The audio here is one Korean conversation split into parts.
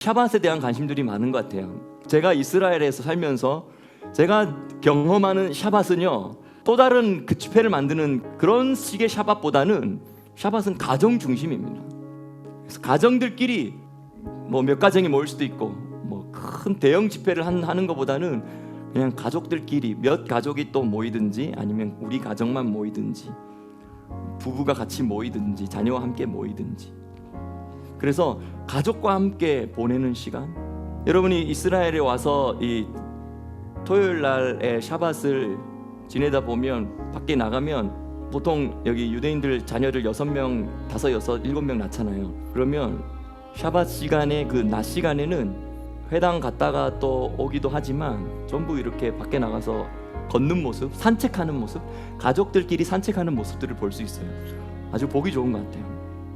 샤밧에 대한 관심들이 많은 것 같아요. 제가 이스라엘에서 살면서 제가 경험하는 샤밧은요, 또 다른 그 집회를 만드는 그런 식의 샤밧보다는 샤밧은 가정 중심입니다. 그래서 가정들끼리 뭐 몇 가정이 모일 수도 있고 뭐 큰 대형 집회를 하는 것보다는 그냥 가족들끼리 몇 가족이 또 모이든지 아니면 우리 가정만 모이든지 부부가 같이 모이든지 자녀와 함께 모이든지, 그래서 가족과 함께 보내는 시간. 여러분이 이스라엘에 와서 이 토요일 날에 샤밧을 지내다 보면 밖에 나가면 보통 여기 유대인들 자녀를 6명, 5, 6, 7명 낳잖아요. 그러면 샤밧 시간에 그 낮 시간에는 회당 갔다가 또 오기도 하지만 전부 이렇게 밖에 나가서 걷는 모습, 산책하는 모습, 가족들끼리 산책하는 모습들을 볼 수 있어요. 아주 보기 좋은 것 같아요.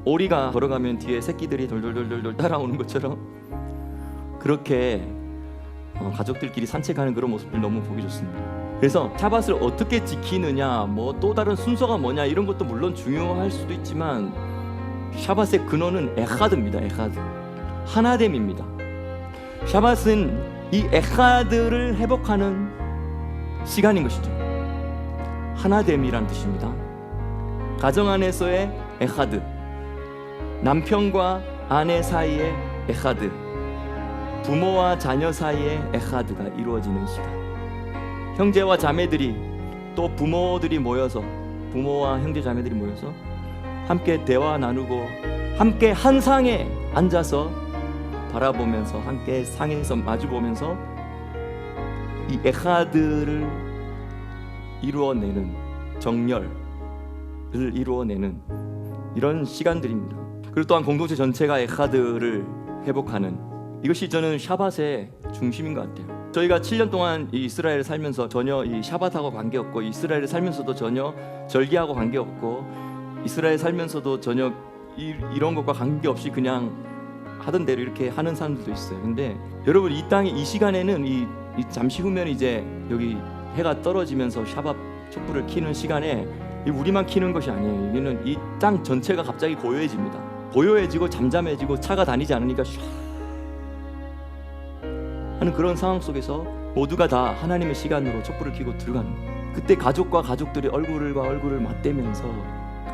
오리가 걸어가면 뒤에 새끼들이 돌돌돌돌 따라오는 것처럼 그렇게 가족들끼리 산책하는 그런 모습들 너무 보기 좋습니다. 그래서 샤밧을 어떻게 지키느냐, 뭐 또 다른 순서가 뭐냐 이런 것도 물론 중요할 수도 있지만 샤밧의 근원은 에하드입니다. 에하드, 하나됨입니다. 샤밧은 이 에하드를 회복하는 시간인 것이죠. 하나됨이란 뜻입니다. 가정 안에서의 에하드, 남편과 아내 사이의 에하드, 부모와 자녀 사이의 에하드가 이루어지는 시간. 형제와 자매들이 또 부모들이 모여서, 부모와 형제 자매들이 모여서 함께 대화 나누고 함께 한 상에 앉아서 바라보면서 함께 상에서 마주보면서 이 에하드를 이루어내는, 정열을 이루어내는 이런 시간들입니다. 그리고 또한 공동체 전체가 에하드를 회복하는, 이것이 저는 샤밧의 중심인 것 같아요. 저희가 7년 동안 이 이스라엘에 살면서 전혀 이 샤밧하고 관계없고, 이스라엘에 살면서도 전혀 절기하고 관계없고, 이스라엘에 살면서도 전혀 이런 것과 관계없이 그냥 하던 대로 이렇게 하는 사람들도 있어요. 근데 여러분, 이 땅에 이 시간에는 이 잠시 후면 이제 여기 해가 떨어지면서 샤밧 촛불을 켜는 시간에 우리만 켜는 것이 아니에요. 여기는 이 땅 전체가 갑자기 고요해집니다. 고요해지고 잠잠해지고 차가 다니지 않으니까 샤 하는 그런 상황 속에서 모두가 다 하나님의 시간으로 촛불을 켜고 들어가는 거예요. 그때 가족과 가족들이 얼굴과 얼굴을 맞대면서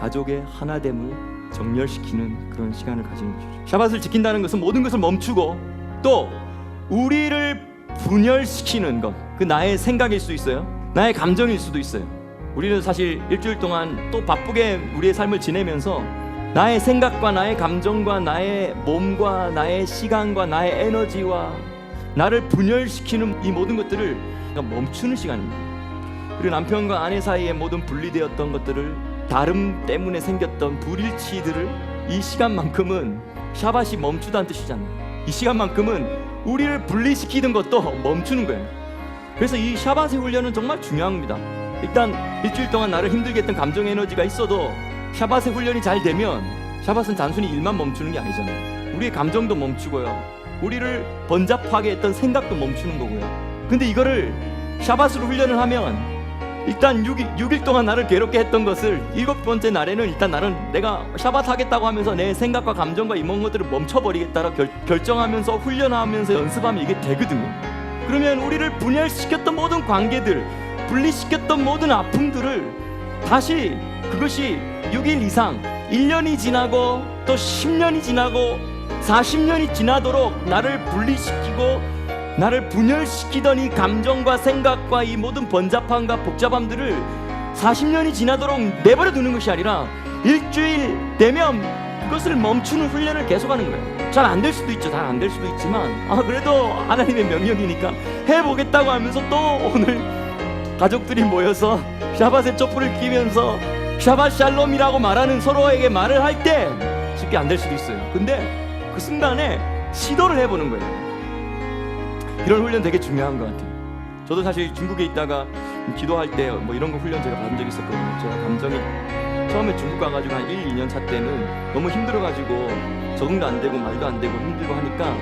가족의 하나됨을 정렬시키는 그런 시간을 가지는 거죠. 샤밧을 지킨다는 것은 모든 것을 멈추고 또 우리를 분열시키는 것, 그 나의 생각일 수 있어요. 나의 감정일 수도 있어요. 우리는 사실 일주일 동안 또 바쁘게 우리의 삶을 지내면서 나의 생각과 나의 감정과 나의 몸과 나의 시간과 나의 에너지와 나를 분열시키는 이 모든 것들을 멈추는 시간입니다. 그리고 남편과 아내 사이에 모든 분리되었던 것들을, 다름 때문에 생겼던 불일치들을 이 시간만큼은 샤밧이 멈추다는 뜻이잖아요. 이 시간만큼은 우리를 분리시키는 것도 멈추는 거예요. 그래서 이 샤밧의 훈련은 정말 중요합니다. 일단 일주일 동안 나를 힘들게 했던 감정 에너지가 있어도 샤밧의 훈련이 잘 되면 샤밧은 단순히 일만 멈추는 게 아니잖아요. 우리의 감정도 멈추고요, 우리를 번잡하게 했던 생각도 멈추는 거고요. 근데 이거를 샤밧으로 훈련을 하면 일단 6일 동안 나를 괴롭게 했던 것을 7번째 날에는 일단 나는 내가 샤밧 하겠다고 하면서 내 생각과 감정과 이런 것들을 멈춰버리겠다고 결정하면서 훈련하면서 연습하면 이게 되거든요. 그러면 우리를 분열시켰던 모든 관계들, 분리시켰던 모든 아픔들을 다시, 그것이 6일 이상 1년이 지나고 또 10년이 지나고 40년이 지나도록 나를 분리시키고 나를 분열시키던 이 감정과 생각과 이 모든 번잡함과 복잡함들을 40년이 지나도록 내버려 두는 것이 아니라 일주일 되면 그것을 멈추는 훈련을 계속하는 거예요. 잘 안 될 수도 있죠. 잘 안 될 수도 있지만 그래도 하나님의 명령이니까 해보겠다고 하면서 또 오늘 가족들이 모여서 샤밧의 촛불을 켜면서 샤밧 샬롬이라고 말하는, 서로에게 말을 할 때 쉽게 안 될 수도 있어요. 근데 그 순간에 시도를 해보는 거예요. 이런 훈련 되게 중요한 것 같아요. 저도 사실 중국에 있다가 기도할 때 뭐 이런 거 훈련 제가 받은 적이 있었거든요. 제가 감정이 처음에 중국 가가지고 한 1, 2년 차 때는 너무 힘들어가지고 적응도 안 되고 말도 안 되고 힘들고 하니까,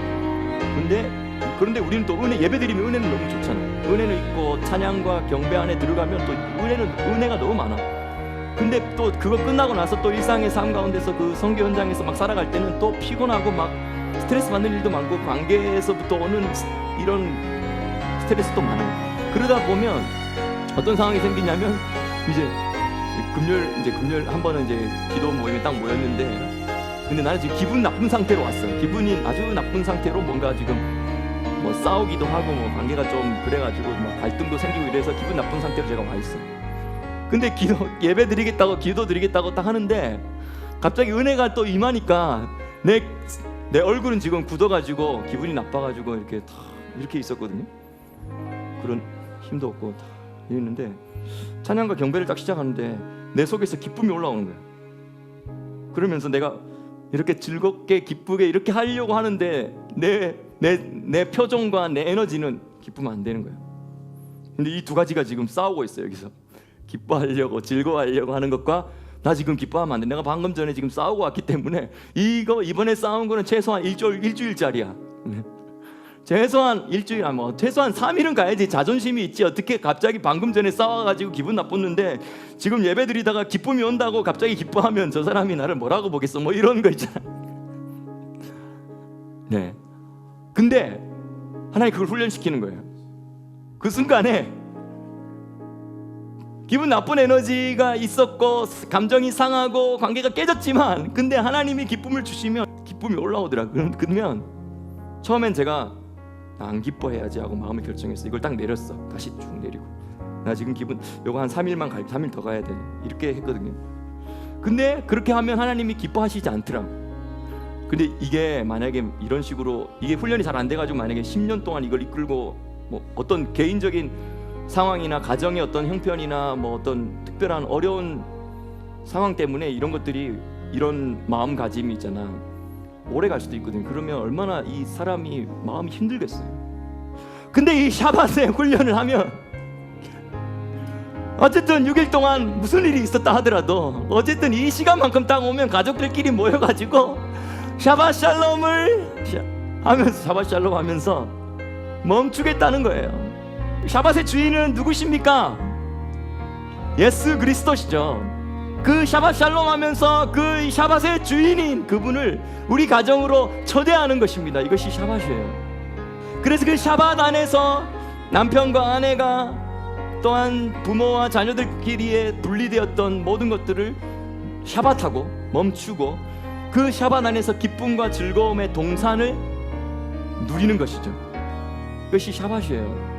그런데 우리는 또 예배드리면 은혜는 너무 좋잖아요. 은혜는 있고 찬양과 경배 안에 들어가면 또 은혜가 너무 많아. 근데 또 그거 끝나고 나서 또 일상의 삶 가운데서 그 선교 현장에서 막 살아갈 때는 또 피곤하고 막 스트레스 받는 일도 많고 관계에서부터 오는 이런 스트레스도 많아요. 그러다 보면 어떤 상황이 생기냐면 이제 금요일 한 번은 이제 기도 모임에 딱 모였는데, 근데 나는 지금 기분 나쁜 상태로 왔어요. 기분이 아주 나쁜 상태로 뭔가 지금 뭐 싸우기도 하고 뭐 관계가 좀 그래가지고 뭐 갈등도 생기고 이래서 기분 나쁜 상태로 제가 와 있어요. 근데 예배 드리겠다고 기도 드리겠다고 딱 하는데 갑자기 은혜가 또 임하니까 내 얼굴은 지금 굳어가지고 기분이 나빠가지고 이렇게 있었거든요. 그런 힘도 없고 다 이랬는데 찬양과 경배를 딱 시작하는데 내 속에서 기쁨이 올라오는 거예요. 그러면서 내가 이렇게 즐겁게 기쁘게 이렇게 하려고 하는데 내 표정과 내 에너지는 기쁘면 안 되는 거예요. 근데 이 두 가지가 지금 싸우고 있어요. 여기서 기뻐하려고 즐거워하려고 하는 것과 나 지금 기뻐하면 안 돼. 내가 방금 전에 지금 싸우고 왔기 때문에 이번에 싸운 거는 최소한 일주일짜리야. 최소한 일주일, 최소한 3일은 가야지. 자존심이 있지. 어떻게 갑자기 방금 전에 싸워가지고 기분 나빴는데 지금 예배 드리다가 기쁨이 온다고 갑자기 기뻐하면 저 사람이 나를 뭐라고 보겠어, 뭐 이런 거 있잖아. 네. 근데 하나님 그걸 훈련시키는 거예요. 그 순간에 기분 나쁜 에너지가 있었고 감정이 상하고 관계가 깨졌지만, 근데 하나님이 기쁨을 주시면 기쁨이 올라오더라. 그러면 처음엔 제가 안 기뻐해야지 하고 마음을 결정했어. 이걸 딱 내렸어. 다시 쭉 내리고 나 지금 기분 요거 한 3일 더 가야 돼, 이렇게 했거든요. 근데 그렇게 하면 하나님이 기뻐하시지 않더라. 근데 이게 만약에 이런 식으로 이게 훈련이 잘 안 돼가지고 만약에 10년 동안 이걸 이끌고 뭐 어떤 개인적인 상황이나 가정의 어떤 형편이나 뭐 어떤 특별한 어려운 상황 때문에 이런 것들이 이런 마음가짐이 있잖아, 오래 갈 수도 있거든요. 그러면 얼마나 이 사람이 마음이 힘들겠어요. 근데 이 샤밧에 훈련을 하면 어쨌든 6일 동안 무슨 일이 있었다 하더라도 어쨌든 이 시간만큼 딱 오면 가족들끼리 모여가지고 샤밧 샬롬을 하면서 샤밧 샬롬 하면서 멈추겠다는 거예요. 샤밧의 주인은 누구십니까? 예수 그리스도시죠. 그 샤밧 샬롬 하면서 그 샤밧의 주인인 그분을 우리 가정으로 초대하는 것입니다. 이것이 샤밧이에요. 그래서 그 샤밧 안에서 남편과 아내가 또한 부모와 자녀들끼리의 분리되었던 모든 것들을 샤밧하고 멈추고 그 샤밧 안에서 기쁨과 즐거움의 동산을 누리는 것이죠. 그것이 샤밧이에요.